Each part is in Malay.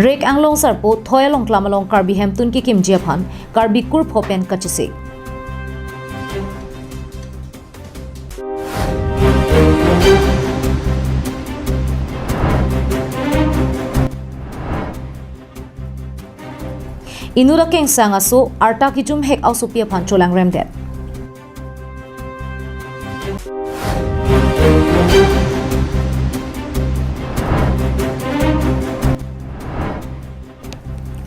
Rek anglong sarpo thoyalong klamalong karbi hemtun ki kim jiaphan karbi kur phopen kachise Inura keng sanga so arta ki jum hek ausupia phan cholang remdet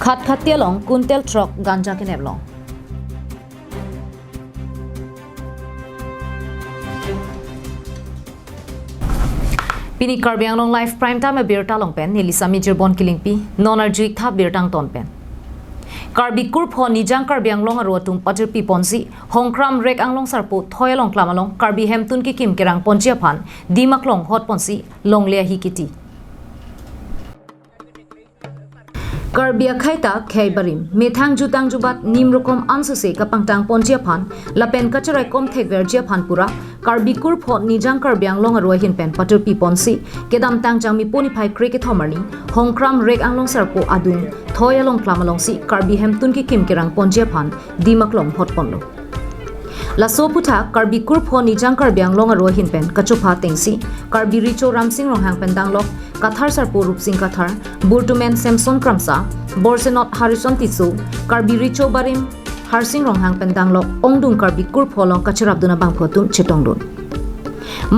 Khat khatialong kuntel truck ganja keneblong Pini karbi anglong live prime time birta long pen nilisa major bon killing pi non-arjuik tha birtang ton pen Karbi kurpho nijang karbi anglong arotum patir pi ponsi hongkram rek anglong sarpo thoyalong klamalong karbi hemtun ki kim kerang ponjia phan dimaklong hot ponsi longlea hikiti Karbia khaita khaibarim methang jutang jubat nimrokom ansuse kapangtang ponjia phan lapen kacharai kom thekver jia phan pura karbi kurpho nijang karbiang long aroi hin pen patir pi ponsi kedam tang jangmi poni phai cricket homarni hongkram rek anglong sarpo adung thoyalong klamalong si karbi hemtun ki kim kerang ponjia phan dimaklong hot ponlo La soputha karbi kurpho nijang karbiang long aroi hin pen kachopha tengsi karbi richo ramsing rong hang pen danglok kathar sarpo rupsing kathar burtumen samson kramsa borsenot harison tisu karbi richo barim harsing rong hang pen danglok ongdung karbi kurpho long kacharabduna bangphotum chetongdun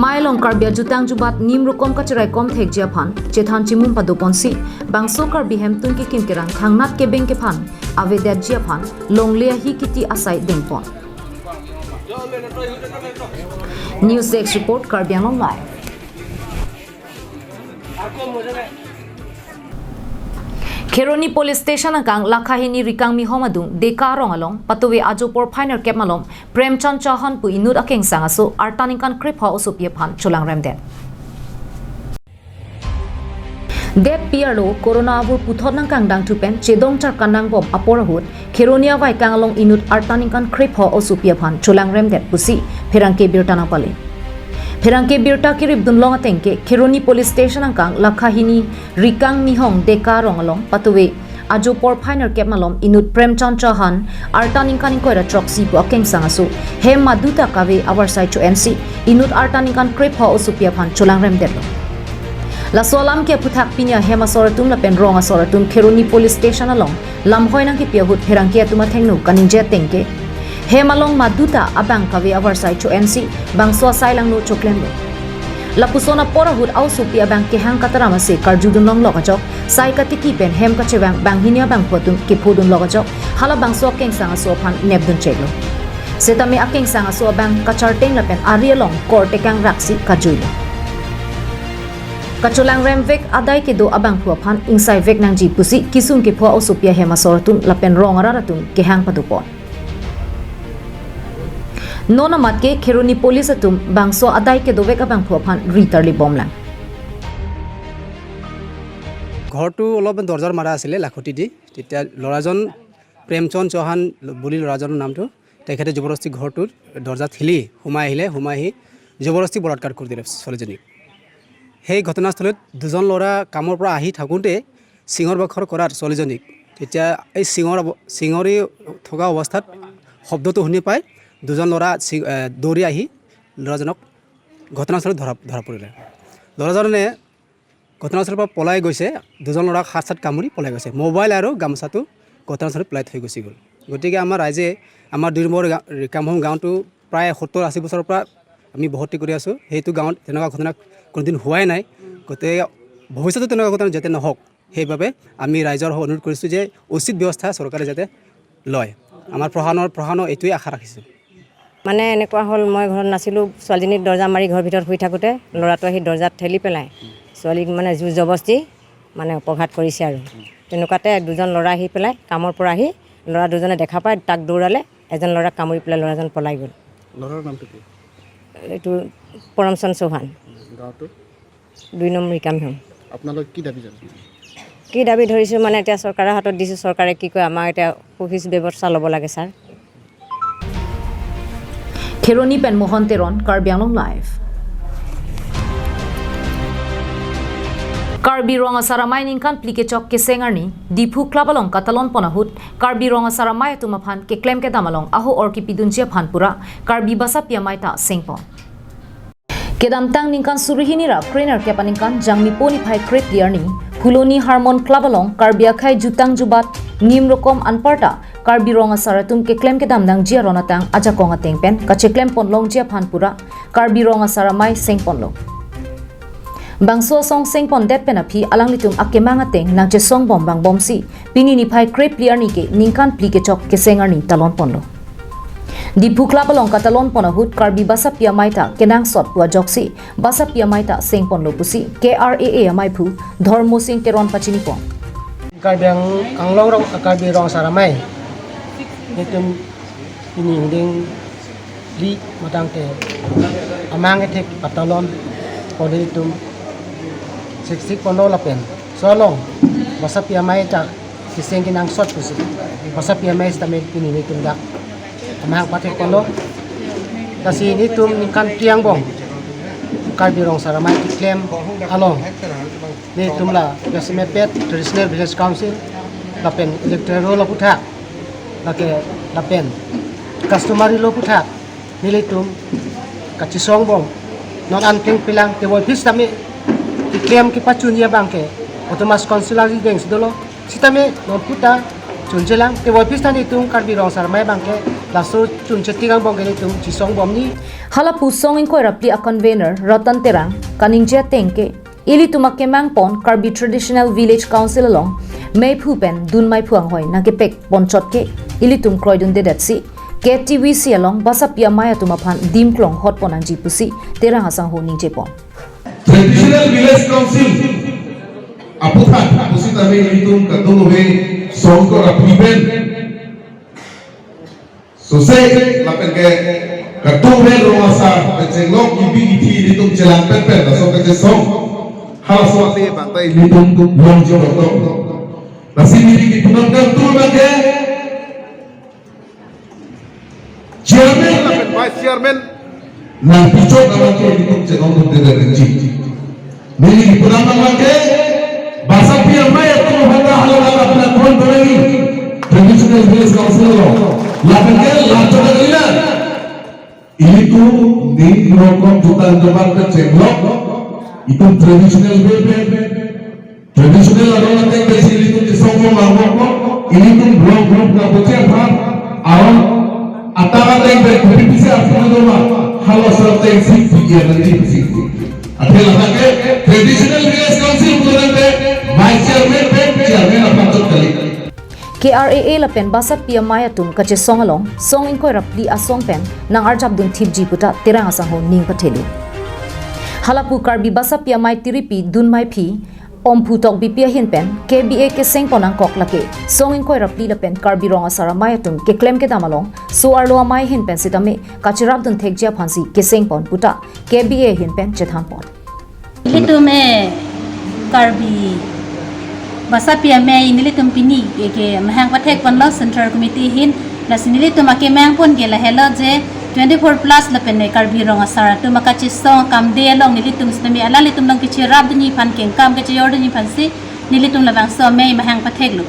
Mailong karbia jutang jubat nimrukom kacharai kom thek jia phan chethan chimum padoponsi bangso karbi hemtun ki kim kerang thangnat ke beng ke phan avedat jia phan longlea hi kiti asai dengpon News Desk report Karbi Anglong live Kheroni police station angkang lakhahini rikang mi homadung dekarong along patuwe ajopor finer kep malom premchand chahan pu inut akeng sangaso artaninkan kripha osopie phan cholang remden Det piarlo corona abur puthot nang kang dang tupen chedong char kandang bom aporahut Kheronia vai kang along inut artaninkan kripha osopie phan cholang remden pusi pherangke birtana pale Pherangke birta kirib dunlong atengke Kheroni police station angkang lakhahini rikang nihong dekarong along patuwe ajopor finer kep malom inut premchand chahan artaninkan koira troxi pu akeng sangasu hem maduta kave our side to NC inut artaninkan kripha osopie phan cholang remden La solam ke puthak pinya hema soratum la pen ronga soratum Kheroni police station along lam hoinang ki piahut pherangke atuma thengnu kaninje tengke hemalong maduta abang kave our side to NC bangso sailang no choklembe la pusona porahut ausupia bang ke hang katarama se karjudun long lokajok sai katiki pen hem ka chewang bang hinia bang potum ke phudun lokajok hala bangso keng sanga so phan nebdun cheglo setame akeng sanga so bang kachar teng la pen arialong korte kang raksi kajuilo Kacholang remvek adai ke do abang phua phan insai vek nang ji pusi kisung ke phua osopia hema soratum lapen rongara ratum ke hang padupon Nona matke Kheroni police atum bangso adai ke do vek abang phua phan ritarli bomlang ঘৰটো অলপ দৰজাৰ মাৰা আছিল লাখটি দি তেতিয়া লৰাজন প্ৰেমচন্দ চৌহান বুলি লৰাজনৰ নামটো তেখেতে জবৰদস্তি ঘৰটোৰ দৰজা ঠেলি সোমাই আহি জবৰদস্তি বলাৎকাৰ কৰি দিলে ছোৱালীজনীক সেই ঘটনাস্থলত দুজন ল'ৰা কামৰ পৰা আহি থাকোঁতে সিঙৰ বাখৰ কৰাৰ ছোৱালীজনীক তেতিয়া এই সিঙৰি থকা অৱস্থাত শব্দটো শুনি পাই দুজন ল'ৰা দৌৰি আহি ল'ৰাজনক ঘটনাস্থলত ধৰা পৰিলে ল'ৰাজনে ঘটনাস্থলৰ পৰা পলাই গৈছে দুজন ল'ৰাক হাত কামুৰি পলাই গৈছে মোবাইল আৰু গামছাটো ঘটনাস্থলত পেলাই থৈ গুচি গ'ল গতিকে আমাৰ ৰাইজে আমাৰ 2 নম্বৰ ৰিকামহোম গাঁৱটো প্ৰায় 70-80 বছৰৰ পৰা আমি বহতি কৰি আছোঁ সেইটো গাঁৱত তেনেকুৱা ঘটনা কোনোদিন হোৱাই নাই গতিকে ভৱিষ্যতে তেনেকুৱা ঘটনা যাতে নহওক সেইবাবে আমি ৰাইজৰ অনুৰোধ কৰিছোঁ যে উচিত ব্যৱস্থা চৰকাৰে যাতে লয় আমাৰ প্ৰশাসনৰ এইটোৱে আশা ৰাখিছোঁ মানে এনেকুৱা হ'ল মই ঘৰত নাছিলোঁ ছোৱালীজনীক দৰ্জা মাৰি ঘৰৰ ভিতৰত শুই থাকোঁতে ল'ৰাটো আহি দৰ্জাত ঠেলি পেলাই ছোৱালীক মানে জোৰ জবস্তি মানে অপঘাত কৰিছে আৰু তেনেকুৱাতে দুজন ল'ৰা আহি পেলাই কামৰ পৰা আহি ল'ৰা দুজনে দেখা পাই তাক দৌৰালে এজন ল'ৰাক কামুৰি পেলাই ল'ৰাজন পলাই গ'ল ল'ৰাৰ নামটো কি এইটো পৰমচন্দ চৌহান গাঁৱটো 2 নম্বৰ ৰিকামহোম আপোনালোক কি দাবী জনাইছে কি দাবী ধৰিছোঁ মানে এতিয়া চৰকাৰৰ হাতত দিছোঁ চৰকাৰে কি কয় আমাৰ এতিয়া অফিচ ব্যৱস্থা ল'ব লাগে sir Kheroni pen Mohan Teron Karbi Anglong live Karbi ronga saramay ningkan plike chok ke sengarni dipu klabalong katalon ponahut karbi ronga saramay tumaphan ke claim ke damalong aho or ki pidunjia phanpura karbi basa piamai ta sengpon kedamtang ningkan surihini ra trainer ke paningkan jangmi poni phai crep diarni fuloni harmon klabalong karbi akhai jutang jubat nim rokom anparta karbi ronga saratum ke claim ke damdang jia ronatang aja konga tengpen ka che claim ponlong jia phanpura karbi ronga saramay sengponlo Bangso song seng pon det penapi alang litum akemanga teng nang che song bom bang bom si pini ni phai crep clear ni ke ningkan pli ke chok ke sengar ni talon ponlo di phukla balong ka talon pon hut karbi basa pia maita kenang sot pua joksi basa pia maita seng pon lo pusi KRAA amai phu dhormo sing keron pachini pon Karbang kanglong rong karbi rong saramai nitum ini ding li matang te amang etek patalon pode tum sik pondo lapen solong basa pia mai ta kiseng kinang sot pusi basa pia mai sta med pini nitum dak amang patek pondo kasi nitum kan tiang bong karbi rong saramai claim along nitum la kasi mepet traditional village council lapen electoral lo puthak lake lapen customary lo puthak nilitum kachisong bong non anting pilang te boy pis tami claim ki pachun ya bangke otomas consular gangs dolo sitame non puta chunjelang te boy pis tani tung karbi rong saramai bangke laso chunchetigang bong geni tung chisong bom ni halapu song in koi rapli a convener ratan terang kaningja tengke ili tumake mangpon karbi traditional village council along mai phupen dun mai phuang hoi na ke pek ponchot ke ili tum kroidun de datsi KTVC along basa pia maya tumaphan dimklong hot ponang ji pusi terang asang ho ning jepon traditional village council aputhan pusi tame litum kadung we songko rapiben so say lapen ke kadung we romasa jenglok ibi iti litum jelang pen so ke song hal so te bantai litum long joto nasi miri ki punam tu bage chairman lapen vice chairman nang pichok naman ke litum jenong tu de renji Nili kurang lagi bahasa pia maya tu benda hal apna kon boleh traditional village council lo lapan ke lato lagila ini tu di rokom jutaan jabar ke cenglok itu traditional traditional orang yang besi itu di songong mangkok ini tu blok ka bocah par awan atara yang berpikir apa doma halo serta yang sih dia nanti sih Akhir lagi traditional village council purante vice chairman apa tu kali. KRAA lapen basa pia maya tum kache song along song in koi rapli a song pen nang arjab dun thip ji puta terang asang ho ning pathelu. Halapu karbi basa pia mai tiripi dun mai phi om phutok bi pia hin pen KBA ke seng ponang kok lake song in koi rapli lapen karbi rong asara maya tum ke claim ke damalong so arlo mai hin pen sitame kachirab dun thekjia phansi ke seng pon puta KBA hin pen chethan pon Nilitum karbi basa pia me nilitum pini ke mahang pathek panlo central committee hin las nilitum ake mang pon ke la helo je 24 plus la pen karbi rong asara tu makachi song kam de long nilitum stami ala litum long kichi rab dni phan ken kam ke yor dni phan si nilitum la bang so me mahang pathek lu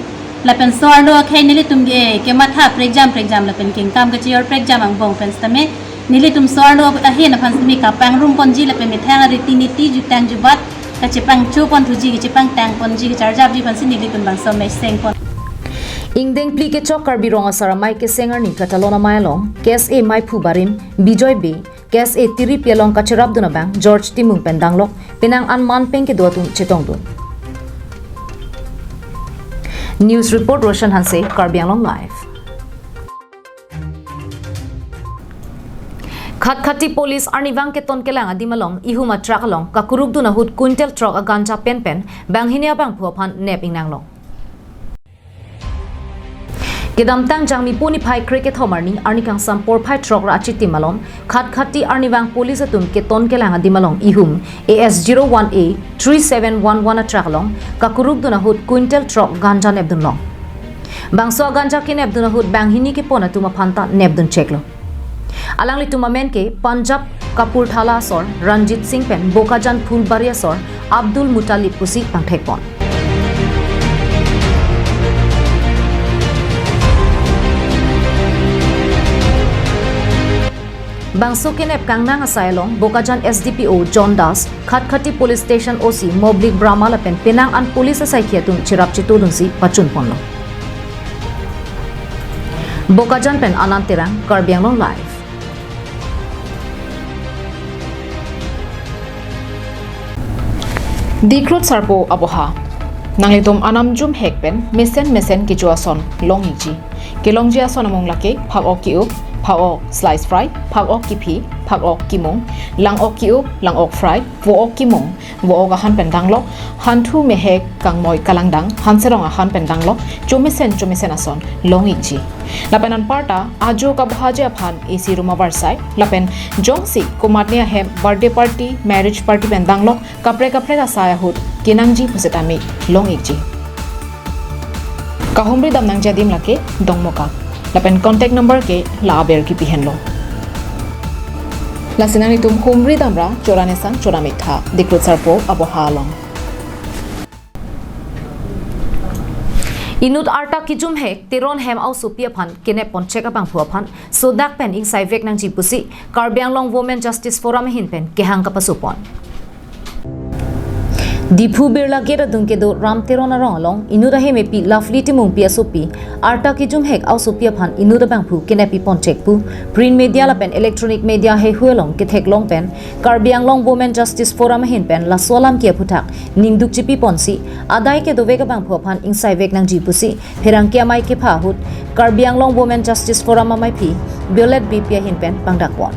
la pen so arlo khe nilitum ke matha exam la pen ken kam ke yor exam ang bong pen stami nilitum so arlo ahin phan mi ka pang rum pon ji la pen mi thang ritiniti jutang jubat ka chepang chu pon thuji ke chepang tang pon ji ke charjab ji phan si nilitum bang so me seng pon Ingdeng pli ke chok karbi rong asara mai ke sengar ni katalona mai long kes a mai phu barim bijoy be kes a tiri pelong kacharab duna bang George Timung pendanglok penang anman peng ke dotun chetong dun News report Roshan Hanse Karbi Anglong live Khatkhati police arnivang ke ton kelang adimalong ihuma truck along kakuruk duna hut quintal truck a ganja pen banghinia bang phuaphan nep ingnanglong Kedamtang jangmi puni phai cricket homarni arnikang sampor phai truck ra achiti malon khatkhati arniwang police atum ke ton kelang adimalong ihum AS01A 3711 atraklong kakuruk duna hut quintal truck ganja nebdun long bangso ganja ke nebdun hut banghini ke pona tuma phanta nebdun cheklo alangli tuma men ke Punjab Kapurthala asor Ranjit Singh pen Bokajan Phulbari asor Abdul Mutalib pusi pangthek pon Bangso kinep kangnang asailong Bokajan SDPO John Das Khatkhati Police Station OC Moblik Brahma lapen Penang an police asai khiatung chirap chitudun si pachun ponlo Bokajan pen Anantirang Karbianglong live Dikrut sarpo aboha Nanglitom anamjum hekpen mesen kichuason longiji Kilongji ason among lake phak ok kiup phak ok slice fry phak ok kipi phak ok kimong lang ok kiup lang ok fry vo ok kimong vo ok han pendanglok han thu mehek kangmoy kalangdang han serong han pendanglok chomisen ason longiji lapenan parta ajo ka bhaje aphan AC ruma warsai lapen jongsi komatnia hem birthday party marriage party pendanglok kapre ka saya hut kinangji pusetami longiji kahumri damnang jadim lake dongmoka lapen contact number ke laber ki pihenlo lasinani tum humri damra choranesan choramitha dikrut sarpo abohalong Inut arta kijum hek tiron hem au supia phan kene ponchek abang phua phan sodak pen ing saivek nang jipusi Karbianglong Women Justice Forum hin pen kehang kapasupon Dipu Birla Gera Dunkedo Ram Terona Rongalong Inuda Hemepi Lovely Timung Pia Sopi Arta Kijum Hek Au Sopia Phan Inuda Bangpu Kenepi Ponchekpu Print Media La Pen Electronic Media He Huelong Kithek Long Pen Karbianglong Women Justice Forum Hin Pen La Solam Kia Putak Ningduk Chipi Ponsi Adai Ke Dovega Bangpu Phan Ing Saivek Nang Jipusi Perang Kia Mai Ke Phahut Karbianglong Women Justice Forum Amai Pi Violet Bipia Hin Pen Pangdakwon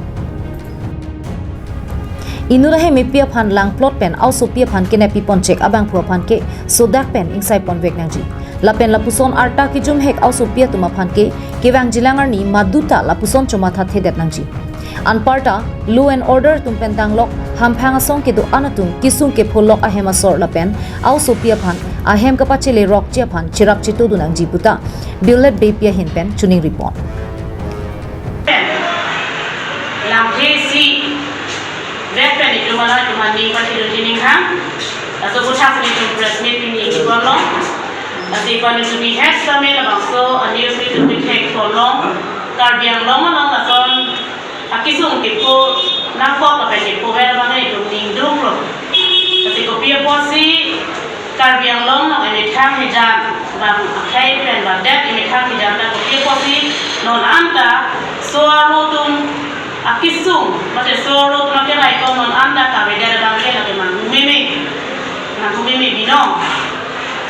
Inura he mipia phan lang plot pen au sopia phan kenepi ponchek abang phua phan ke sodak pen insai pon vek nangji lapen lapuson arta ki jum hek au sopia tuma phan ke kewang jilangar ni maduta lapuson choma tha thedet nangji anparta law and order tum pen danglok hamphang asong ke do anatung kisung ke pholok ahem asor lapen au sopia phan ahem kapachile rock chia phan chirap chitu du nangji puta violet bepia hin pen chuning report lam si Pen itu malah cuma ni pasti dining hang, atau bukan itu press meeting ni kita long, nanti pan itu di head kami lah bangso, anius itu di head kolong, Karbianglong atau akisung kipu nampak apa kipu mana itu ningdung loh, nanti kopi apa sih Karbianglong ini thang hijan, bang kai pen bang dat ini thang hijan, dan kopi apa sih non anta suara tum akisung macam soro tu nak kira ikon non anda kabe dari bangke lagi mang mimi bino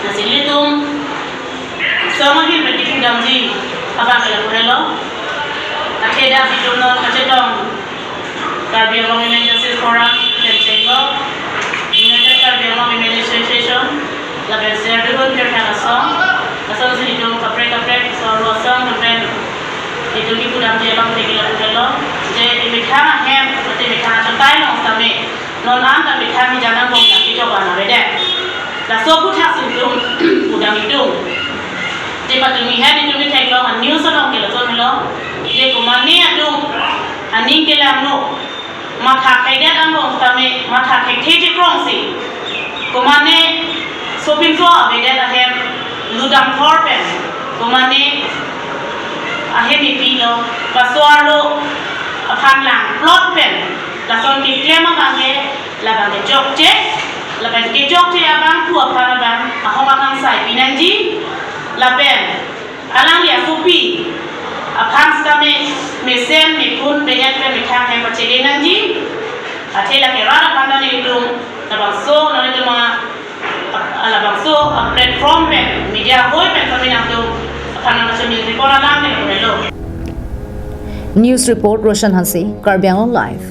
nasi litum sama hin berdikin damji abang kalau boleh ada video non macam dong Karbianglong Women Justice Forum tercenggo ini Karbianglong Women Association lalu share dulu kerana asal sini dong kapre soro asal kemudian itu di kudam jelang tinggi lalu jadi mikhan hem berarti mikhan contai nong sami non anda mikhan di jangan bong yang kita coba nak beda. Dah so putah sintum kudam itu. Jadi pada mikhan itu mikhan lo han news orang kita tu melo. Jadi kumani itu aning kita amno mata kaya dan bong sami mata kaya titik rong si. Kumani sopin so beda lah hem ludam korban. Kumani ahem ipilo pasuaro akan lang plot pen lason ki klema bange labang ke jokje laban ke jokje abang tua kana bang ahom akan sai pinanji laben alang ya supi akan stame mesen mipun beyan pe mikha he pachele nanji atela ke rara kanda ni dum labang so none tuma labang so platform pe media hoy pe saminang tu akan macam ni report lang ke boleh. News report Roshan Hansi, Karbianglong Live.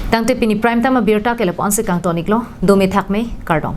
Tangte pini prime time abirta ke lepo ansi kang tonik lo, dome thak me kardom.